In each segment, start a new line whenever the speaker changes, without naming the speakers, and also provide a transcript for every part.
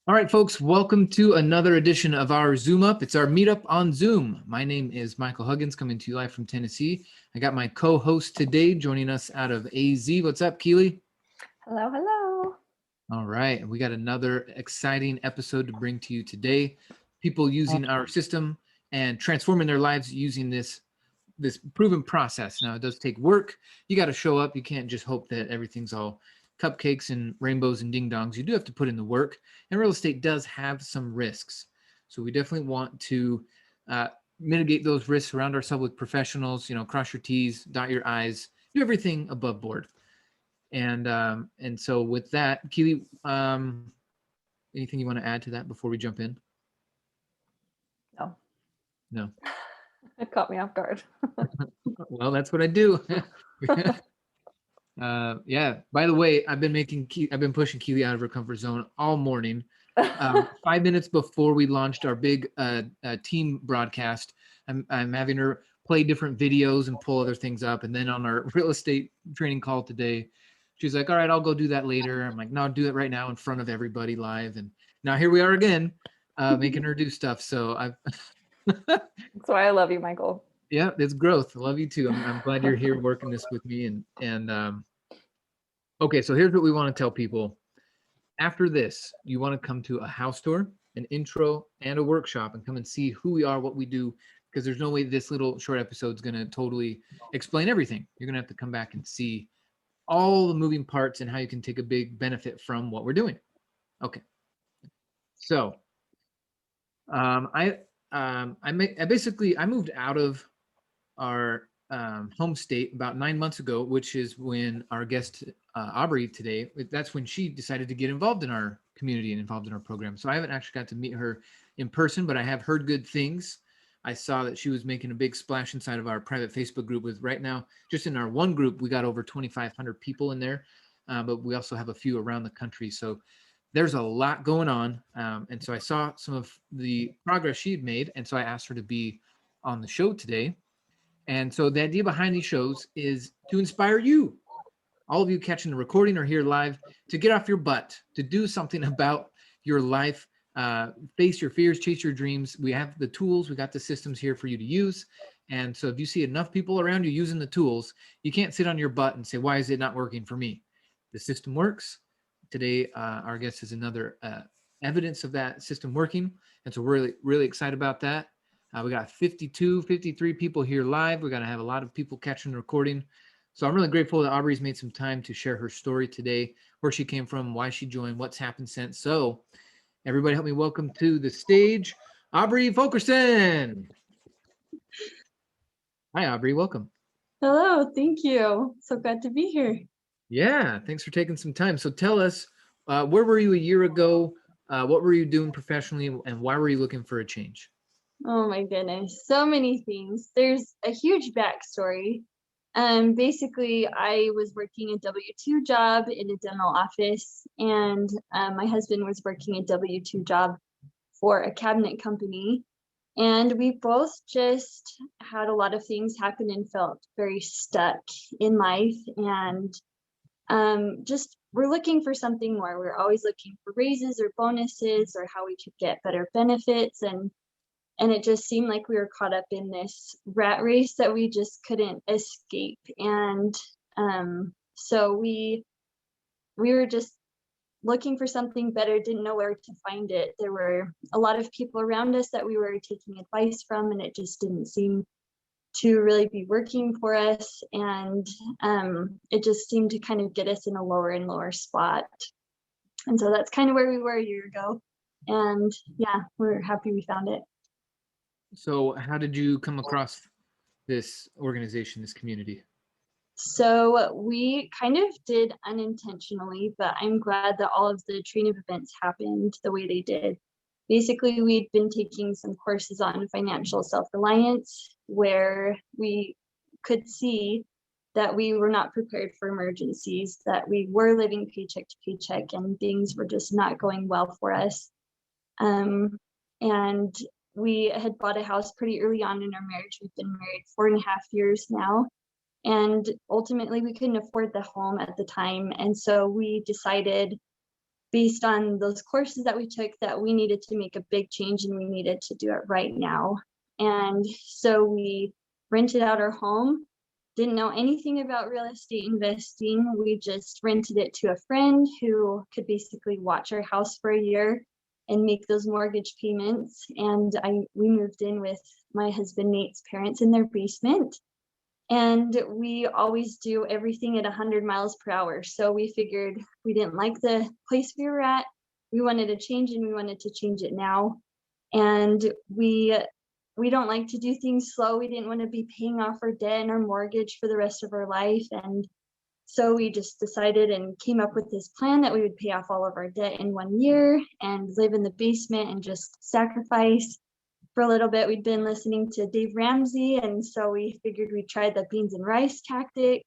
All right, folks, welcome to another edition of our Zoomup. It's our meetup on Zoom. My name is Michael Huggins, coming to you live from Tennessee. I got my co-host today joining us out of AZ. What's up, Keely?
Hello, hello.
All right, we got another exciting episode to bring to you today. People using our system and transforming their lives using this proven process. Now, it does take work. You got to show up. You can't just hope that everything's all cupcakes and rainbows and ding dongs. You do have to put in the work, and real estate does have some risks. So we definitely want to mitigate those risks, surround ourselves with professionals, cross your T's, dot your I's, do everything above board. And so with that, Keely, anything you want to add to that before we jump in? No.
It caught me off guard.
Well, that's what I do. Yeah. By the way, I've been pushing Keely out of her comfort zone all morning. 5 minutes before we launched our big team broadcast, I'm having her play different videos and pull other things up. And then on our real estate training call today, she's like, "All right, I'll go do that later." I'm like, "No, I'll do it right now in front of everybody live." And now here we are again, making her do stuff. So I've.
That's why I love you, Michael.
Yeah, it's growth. I love you too. I'm glad you're here working this with me. Okay, so here's what we want to tell people. After this, you want to come to a house tour, an intro, and a workshop, and come and see who we are, what we do, because there's no way this little short episode is going to totally explain everything. You're going to have to come back and see all the moving parts and how you can take a big benefit from what we're doing. Okay. So I moved out of our home state about 9 months ago, which is when our guest Aubree today, that's when she decided to get involved in our community and involved in our program. So I haven't actually got to meet her in person, but I have heard good things. I saw that she was making a big splash inside of our private Facebook group. With right now, just in our one group, we got over 2,500 people in there, but we also have a few around the country. So there's a lot going on. And so I saw some of the progress she had made. And so I asked her to be on the show today. And so the idea behind these shows is to inspire you, all of you catching the recording or here live, to get off your butt, to do something about your life, face your fears, chase your dreams. We have the tools, we got the systems here for you to use. And so if you see enough people around you using the tools, you can't sit on your butt and say, why is it not working for me? The system works. Today, our guest is another evidence of that system working. And so we're really, really excited about that. We got 52, 53 people here live. We're going to have a lot of people catching the recording. So I'm really grateful that Aubree's made some time to share her story today, where she came from, why she joined, what's happened since. So everybody help me welcome to the stage, Aubree Folkerson. Hi, Aubree. Welcome.
Hello. Thank you. So glad to be here.
Yeah. Thanks for taking some time. So tell us, where were you a year ago? What were you doing professionally, and why were you looking for a change?
Oh my goodness. So many things. There's a huge backstory. Basically, I was working a W-2 job in a dental office, and my husband was working a W-2 job for a cabinet company. And we both just had a lot of things happen and felt very stuck in life. And just we're looking for something more. We're always looking for raises or bonuses or how we could get better benefits. And it just seemed like we were caught up in this rat race that we just couldn't escape. And so we were just looking for something better, didn't know where to find it. There were a lot of people around us that we were taking advice from, and it just didn't seem to really be working for us. And it just seemed to kind of get us in a lower and lower spot. And so that's kind of where we were a year ago. And yeah, we're happy we found it.
So how did you come across this organization, this community?
So we kind of did unintentionally, but I'm glad that all of the training events happened the way they did. Basically, we'd been taking some courses on financial self-reliance where we could see that we were not prepared for emergencies, that we were living paycheck to paycheck and things were just not going well for us. And we had bought a house pretty early on in our marriage. We've been married 4.5 years now. And ultimately, we couldn't afford the home at the time. And so we decided based on those courses that we took, that we needed to make a big change and we needed to do it right now. And so we rented out our home, didn't know anything about real estate investing. We just rented it to a friend who could basically watch our house for a year and make those mortgage payments. And we moved in with my husband Nate's parents in their basement. And we always do everything at 100 miles per hour. So we figured we didn't like the place we were at. We wanted to change, and we wanted to change it now. And we don't like to do things slow. We didn't want to be paying off our debt and our mortgage for the rest of our life. And so we just decided and came up with this plan that we would pay off all of our debt in 1 year and live in the basement and just sacrifice. For a little bit, we'd been listening to Dave Ramsey, and so we figured we'd try the beans and rice tactic,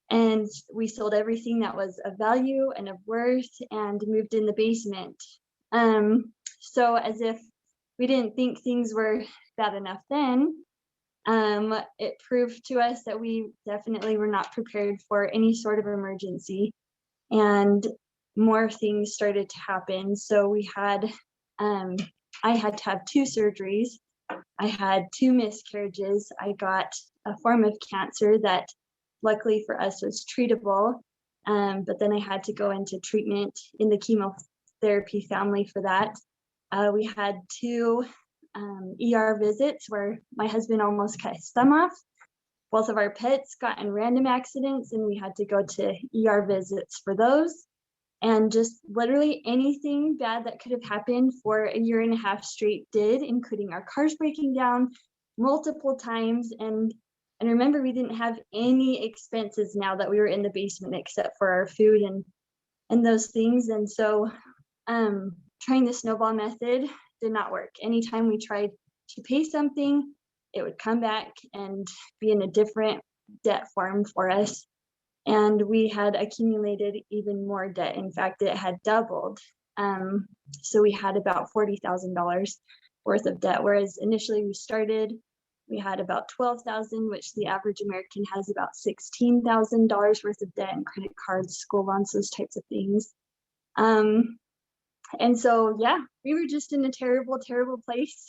and we sold everything that was of value and of worth and moved in the basement. So as if we didn't think things were bad enough then, it proved to us that we definitely were not prepared for any sort of emergency, and more things started to happen. So we had I had to have 2 surgeries. I had 2 miscarriages. I got a form of cancer that luckily for us was treatable. But then I had to go into treatment in the chemotherapy family for that. We had 2 ER visits where my husband almost cut his thumb off. Both of our pets got in random accidents, and we had to go to ER visits for those. And just literally anything bad that could have happened for a year and a half straight did, including our cars breaking down multiple times. And remember, we didn't have any expenses now that we were in the basement except for our food and those things. And so trying the snowball method did not work. Anytime we tried to pay something, it would come back and be in a different debt form for us. And we had accumulated even more debt. In fact, it had doubled. So we had about $40,000 worth of debt, whereas initially we had about $12,000, which the average American has about $16,000 worth of debt and credit cards, school loans, those types of things. And so, yeah, we were just in a terrible, terrible place.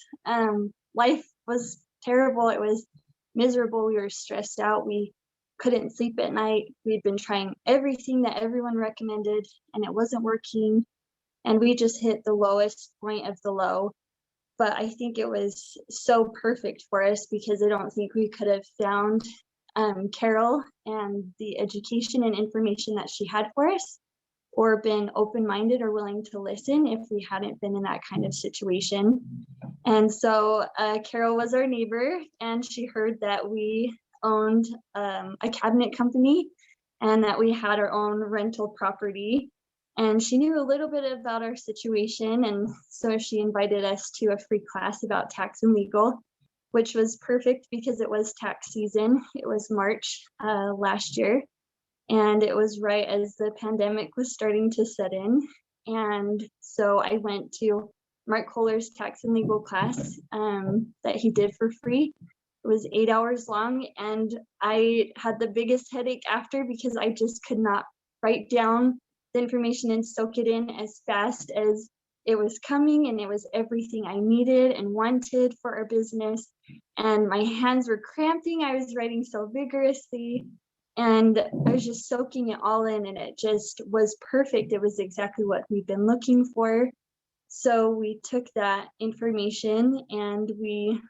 Life was terrible. It was miserable. We were stressed out. We couldn't sleep at night. We'd been trying everything that everyone recommended, and it wasn't working. And we just hit the lowest point of the low. But I think it was so perfect for us, because I don't think we could have found Carol and the education and information that she had for us, or been open-minded or willing to listen, if we hadn't been in that kind of situation. And so Carol was our neighbor, and she heard that we owned a cabinet company and that we had our own rental property. And she knew a little bit about our situation, and so she invited us to a free class about tax and legal, which was perfect because it was tax season. It was March last year, and it was right as the pandemic was starting to set in. And so I went to Mark Kohler's tax and legal class that he did for free. It was 8 hours long, and I had the biggest headache after, because I just could not write down the information and soak it in as fast as it was coming, and it was everything I needed and wanted for our business. And my hands were cramping. I was writing so vigorously, and I was just soaking it all in, and it just was perfect. It was exactly what we've been looking for. So we took that information and we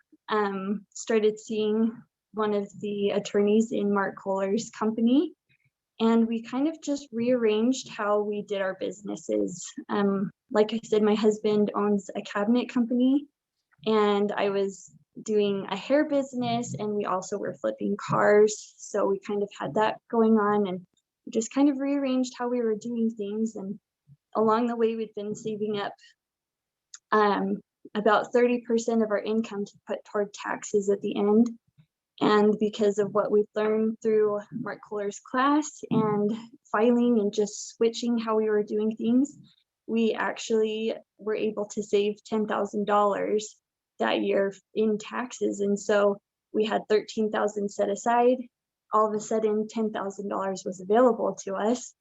started seeing one of the attorneys in Mark Kohler's company, and we kind of just rearranged how we did our businesses. Like I said, my husband owns a cabinet company, and I was doing a hair business, and we also were flipping cars. So we kind of had that going on, and we just kind of rearranged how we were doing things. And along the way, we'd been saving up about 30% of our income to put toward taxes at the end. And because of what we've learned through Mark Kohler's class and filing and just switching how we were doing things, we actually were able to save $10,000 that year in taxes. And so we had $13,000 set aside. All of a sudden, $10,000 was available to us.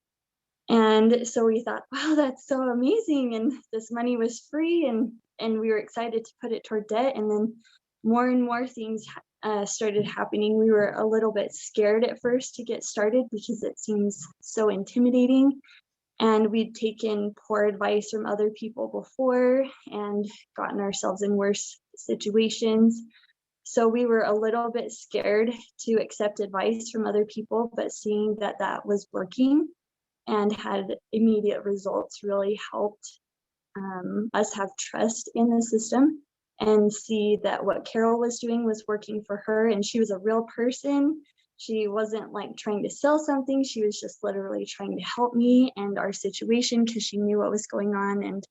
And so we thought, wow, that's so amazing. And this money was free, and we were excited to put it toward debt. And then more and more things started happening. We were a little bit scared at first to get started because it seems so intimidating. And we'd taken poor advice from other people before and gotten ourselves in worse situations. So we were a little bit scared to accept advice from other people, but seeing that that was working and had immediate results really helped us have trust in the system and see that what Carol was doing was working for her, and she was a real person. She wasn't like trying to sell something. She was just literally trying to help me and our situation because she knew what was going on.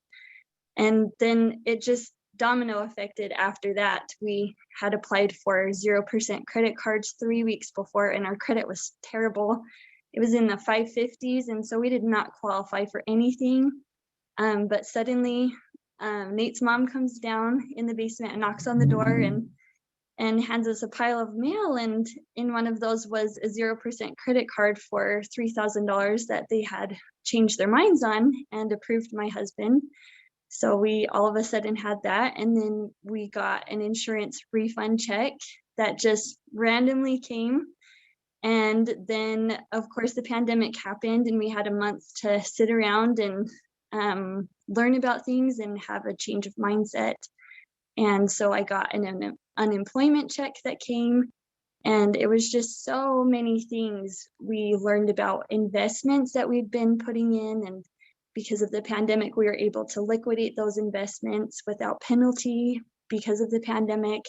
And then it just domino affected after that. We had applied for 0% credit cards 3 weeks before, and our credit was terrible. It was in the 550s, and so we did not qualify for anything. But suddenly, Nate's mom comes down in the basement and knocks on the door and hands us a pile of mail. And in one of those was a 0% credit card for $3,000 that they had changed their minds on and approved my husband. So we all of a sudden had that. And then we got an insurance refund check that just randomly came. And then, of course, the pandemic happened, and we had a month to sit around and learn about things and have a change of mindset. And so I got an unemployment check that came, and it was just so many things. We learned about investments that we'd been putting in, and because of the pandemic, we were able to liquidate those investments without penalty because of the pandemic.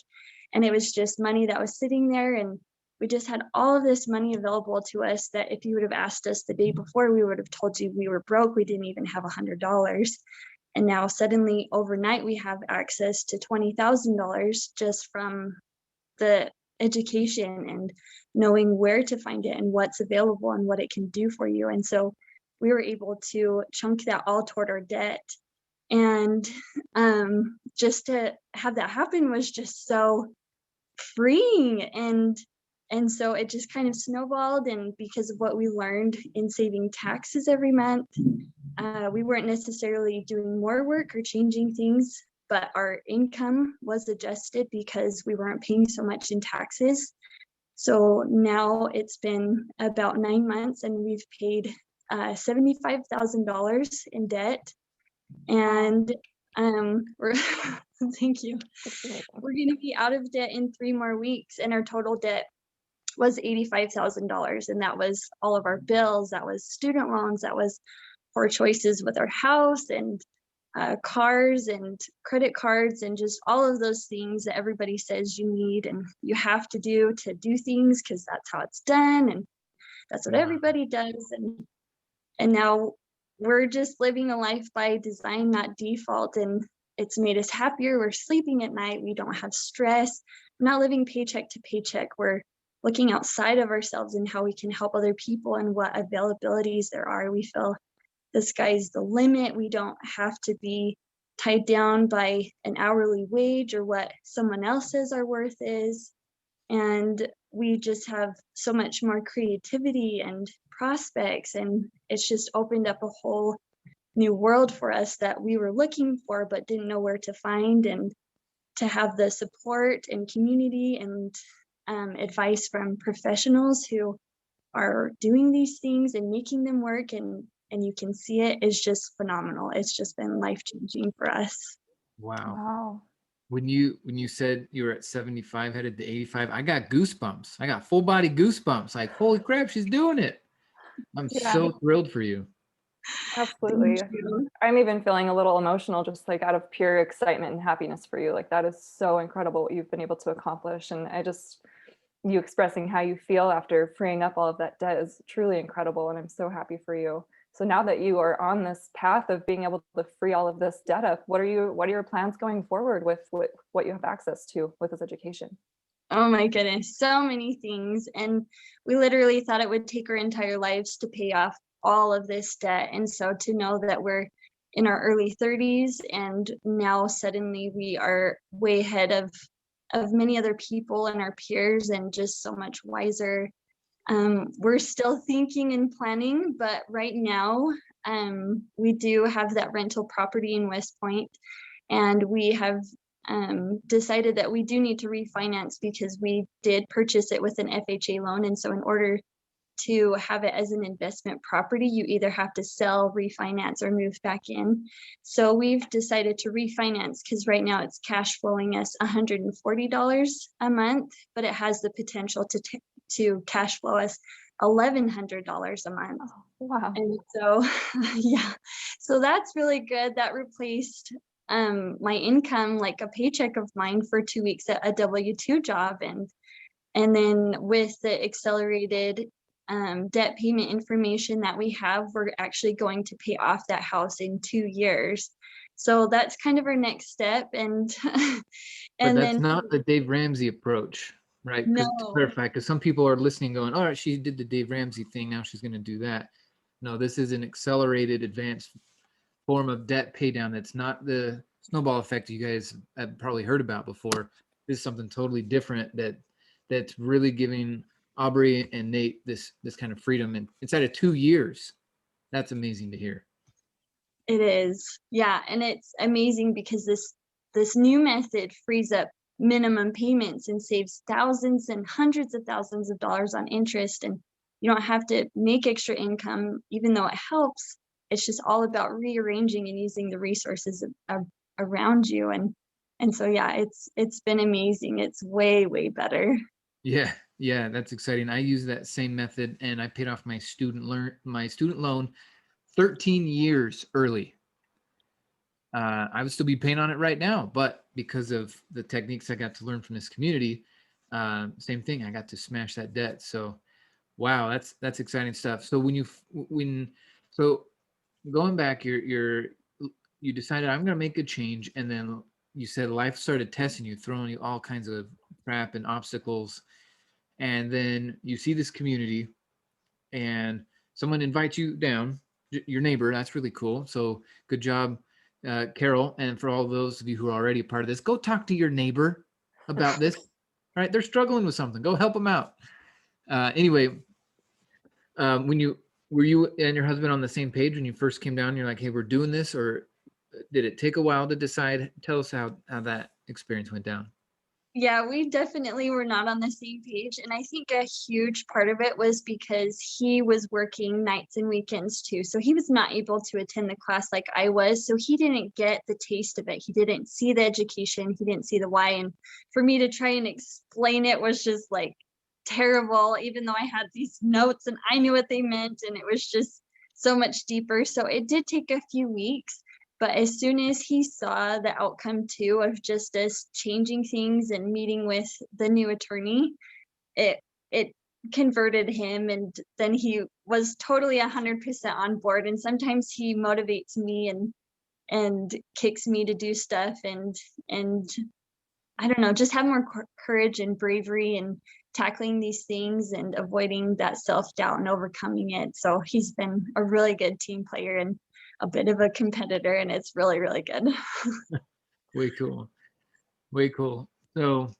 And it was just money that was sitting there, and we just had all of this money available to us that if you would have asked us the day before, we would have told you we were broke. We didn't even have $100. And now suddenly overnight, we have access to $20,000 just from the education and knowing where to find it and what's available and what it can do for you. And so we were able to chunk that all toward our debt. And just to have that happen was just so freeing. And so it just kind of snowballed. And because of what we learned in saving taxes every month, we weren't necessarily doing more work or changing things, but our income was adjusted because we weren't paying so much in taxes. So now it's been about 9 months, and we've paid $75,000 in debt. And we're thank you. We're going to be out of debt in 3 more weeks, and our total debt was $85,000, and that was all of our bills, that was student loans, that was poor choices with our house and cars and credit cards and just all of those things that everybody says you need and you have to do things because that's how it's done and that's what everybody does. And now we're just living a life by design, not default, and it's made us happier. We're sleeping at night. We don't have stress. We're not living paycheck to paycheck. We're looking outside of ourselves and how we can help other people and what availabilities there are. We feel the sky's the limit. We don't have to be tied down by an hourly wage or what someone else says our worth is. And we just have so much more creativity and prospects, and it's just opened up a whole new world for us that we were looking for but didn't know where to find. And to have the support and community and advice from professionals who are doing these things and making them work, and you can see it, is just phenomenal. It's just been life-changing for us.
Wow.
Wow.
When you said you were at 75 headed to 85, I got goosebumps. I got full body goosebumps. Like, holy crap, she's doing it. I'm
Yeah.
so thrilled for you.
Absolutely.
Thank you.
I'm even feeling a little emotional, just like out of pure excitement and happiness for you. Like that is so incredible what you've been able to accomplish. And you expressing how you feel after freeing up all of that debt is truly incredible. And I'm so happy for you. So now that you are on this path of being able to free all of this debt up, what are your plans going forward with what you have access to with this education?
Oh my goodness, so many things. And we literally thought it would take our entire lives to pay off all of this debt. And so to know that we're in our early 30s and now suddenly we are way ahead of many other people and our peers and just so much wiser We're still thinking and planning, but right now we do have that rental property in West Point, and we have decided that we do need to refinance because we did purchase it with an FHA loan. And so in order to have it as an investment property, you either have to sell, refinance, or move back in. So we've decided to refinance because right now it's cash flowing us $140 a month, but it has the potential to cash flow us $1,100 a month.
Oh, wow.
And so, yeah, so that's really good. That replaced my income, like a paycheck of mine for 2 weeks at a W-2 job. And then with the accelerated debt payment information that we have, we're actually going to pay off that house in 2 years. So that's kind of our next step. And
But
and
that's
then
not the Dave Ramsey approach, right? Because to
no,
clarify, because some people are listening going, all right, she did the Dave Ramsey thing, now she's going to do that. No, this is an accelerated advanced form of debt pay down. That's not the snowball effect you guys have probably heard about before. This is something totally different that's really giving Aubree and Nate this kind of freedom and inside of 2 years. That's amazing to hear.
it is. Yeah, and it's amazing because this new method frees up minimum payments and saves thousands and hundreds of thousands of dollars on interest, and you don't have to make extra income even though it helps. It's just all about rearranging and using the resources around you, and so yeah, it's been amazing. It's way better.
Yeah, that's exciting. I use that same method and I paid off my student loan 13 years early. I would still be paying on it right now, but because of the techniques I got to learn from this community, same thing, I got to smash that debt. So, wow, that's exciting stuff. So so going back, you decided I'm going to make a change, and then you said life started testing you, throwing you all kinds of crap and obstacles, and then you see this community, and someone invites you down, your neighbor. That's really cool. So good job, Carol. And for all those of you who are already a part of this, go talk to your neighbor about this. All right, they're struggling with something. Go help them out. Anyway, when you were you and your husband on the same page when you first came down? You're like, hey, we're doing this, or did it take a while to decide? Tell us how that experience went down.
Yeah, we definitely were not on the same page. And I think a huge part of it was because he was working nights and weekends too. So he was not able to attend the class like I was. So he didn't get the taste of it. He didn't see the education. He didn't see the why. And for me to try and explain it was just like terrible, even though I had these notes and I knew what they meant. And it was just so much deeper. So it did take a few weeks. But as soon as he saw the outcome too of just us changing things and meeting with the new attorney, it converted him, and then he was totally 100% on board. And sometimes he motivates me and kicks me to do stuff and I don't know, just have more courage and bravery and tackling these things and avoiding that self-doubt and overcoming it. So he's been a really good team player and a bit of a competitor, and it's really good.
Way cool. Way cool. So,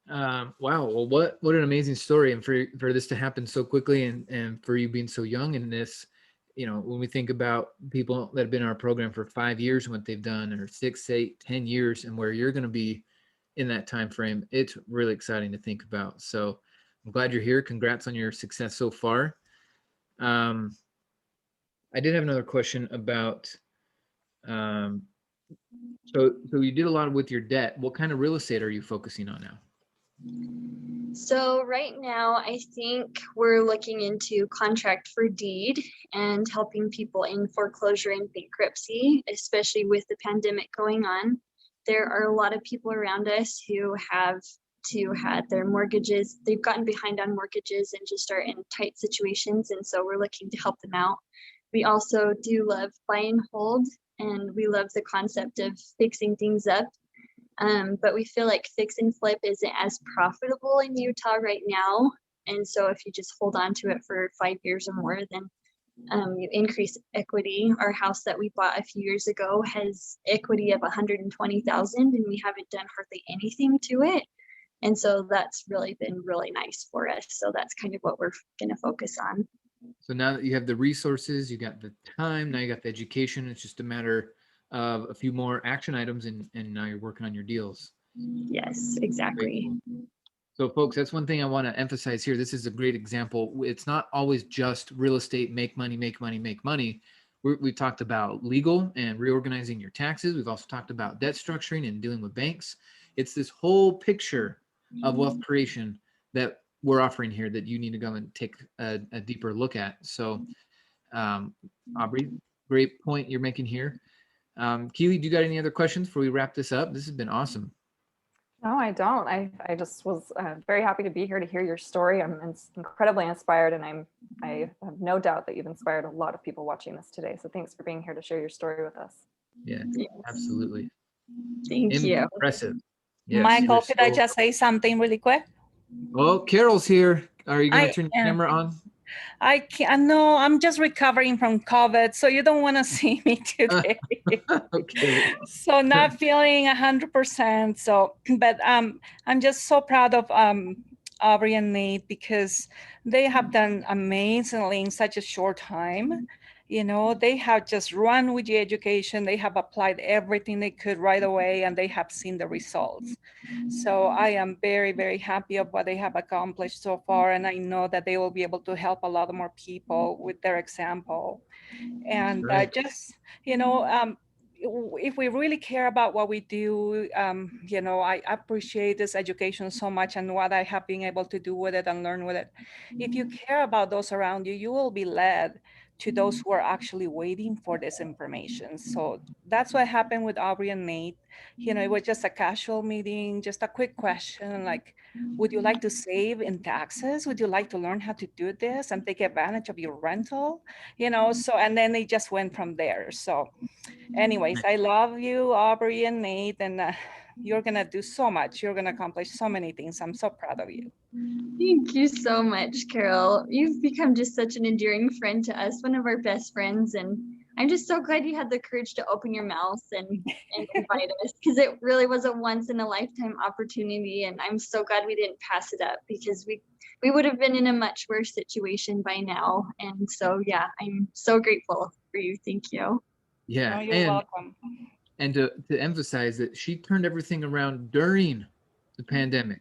wow. Well, what an amazing story, and for this to happen so quickly, and for you being so young in this. When we think about people that have been in our program for 5 years and what they've done, or 6, 8, 10 years, and where you're going to be in that time frame, it's really exciting to think about. So, I'm glad you're here. Congrats on your success so far. I did have another question about. Um, so you did a lot with your debt. What kind of real estate are you focusing on now?
So right now, I think we're looking into contract for deed and helping people in foreclosure and bankruptcy, especially with the pandemic going on. There are a lot of people around us who have had their mortgages, they've gotten behind on mortgages and just are in tight situations. And so we're looking to help them out. We also do love buy and hold, and we love the concept of fixing things up. But we feel like fix and flip isn't as profitable in Utah right now. And so if you just hold on to it for 5 years or more, then you increase equity. Our house that we bought a few years ago has equity of 120,000, and we haven't done hardly anything to it. And so that's really been really nice for us. So that's kind of what we're going to focus on.
So now that you have the resources, you got the time, now you got the education, it's just a matter of a few more action items, and now you're working on your deals.
Yes,
Great.
exactly.
So folks, that's one thing I want to emphasize here. This is a great example. It's not always just real estate, make money, make money, make money. We've talked about legal and reorganizing your taxes. We've also talked about debt structuring and dealing with banks. It's this whole picture of wealth creation that we're offering here that you need to go and take a deeper look at. So Aubree, great point you're making here. Keely, do you got any other questions before we wrap this up? This has been awesome.
No, I don't. I just was very happy to be here to hear your story. I'm incredibly inspired, and I have no doubt that you've inspired a lot of people watching this today. So thanks for being here to share your story with us.
Yeah,
Yes.
absolutely.
Thank you.
Impressive. Yes,
Michael, could I
so-
just say something really quick?
Oh, Carol's here. Are you going to
I
turn your
am.
camera on?
I can't. No, I'm just recovering from COVID, so you don't want to see me today.
Okay.
So not feeling 100%. So, but I'm just so proud of Aubree and Nate because they have done amazingly in such a short time. You know, they have just run with the education. They have applied everything they could right away, and they have seen the results. So I am very, very happy of what they have accomplished so far. And I know that they will be able to help a lot more people with their example. And
Right.
just, you know, if we really care about what we do, you know, I appreciate this education so much and what I have been able to do with it and learn with it. If you care about those around you, you will be led to those who are actually waiting for this information. So that's what happened with Aubree and Nate. You know, it was just a casual meeting, just a quick question like, would you like to save in taxes? Would you like to learn how to do this and take advantage of your rental? You know, so, and then they just went from there. So anyways, I love you, Aubree and Nate, and you're gonna do so much. You're gonna accomplish so many things. I'm so proud of you.
Thank you so much, Carol. You've become just such an endearing friend to us, one of our best friends. And I'm just so glad you had the courage to open your mouth and invite us, because it really was a once in a lifetime opportunity. And I'm so glad we didn't pass it up, because we would have been in a much worse situation by now. And so, yeah, I'm so grateful for you. Thank you.
Yeah.
No, you're welcome.
And to emphasize that she turned everything around during the pandemic.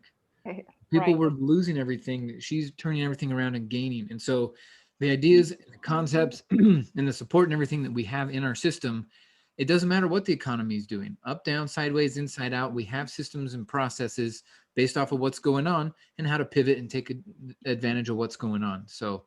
People
Right.
were losing everything. She's turning everything around and gaining. And so the ideas, the concepts, and the support and everything that we have in our system, it doesn't matter what the economy is doing, up, down, sideways, inside out. We have systems and processes based off of what's going on and how to pivot and take advantage of what's going on. So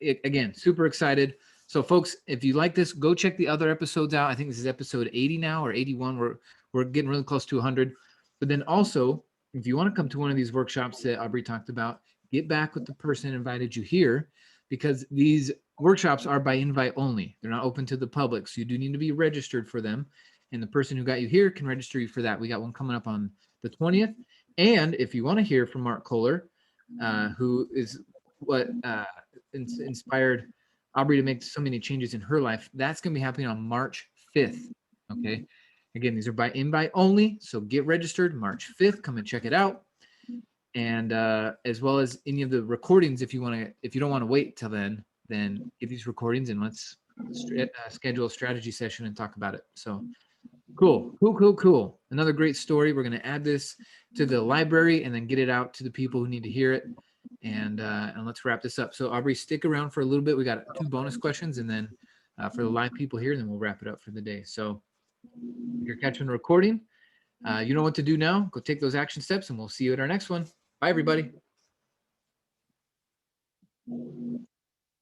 again, super excited. So folks, if you like this, go check the other episodes out. I think this is episode 80 now or 81. We're getting really close to 100. But then also, if you want to come to one of these workshops that Aubree talked about, get back with the person who invited you here, because these workshops are by invite only. They're not open to the public. So you do need to be registered for them. And the person who got you here can register you for that. We got one coming up on the 20th. And if you want to hear from Mark Kohler, who is what inspired Aubree to make so many changes in her life, that's going to be happening on March 5th. Okay. Again, these are by invite only, so get registered March 5th. Come and check it out, and as well as any of the recordings. If you don't want to wait till then get these recordings and let's schedule a strategy session and talk about it. So cool. Another great story. We're going to add this to the library and then get it out to the people who need to hear it. And let's wrap this up. So Aubree, stick around for a little bit. We got 2 bonus questions, and then for the live people here, then we'll wrap it up for the day. So if you're catching the recording, you know what to do now. Go take those action steps, and we'll see you at our next one. Bye, everybody.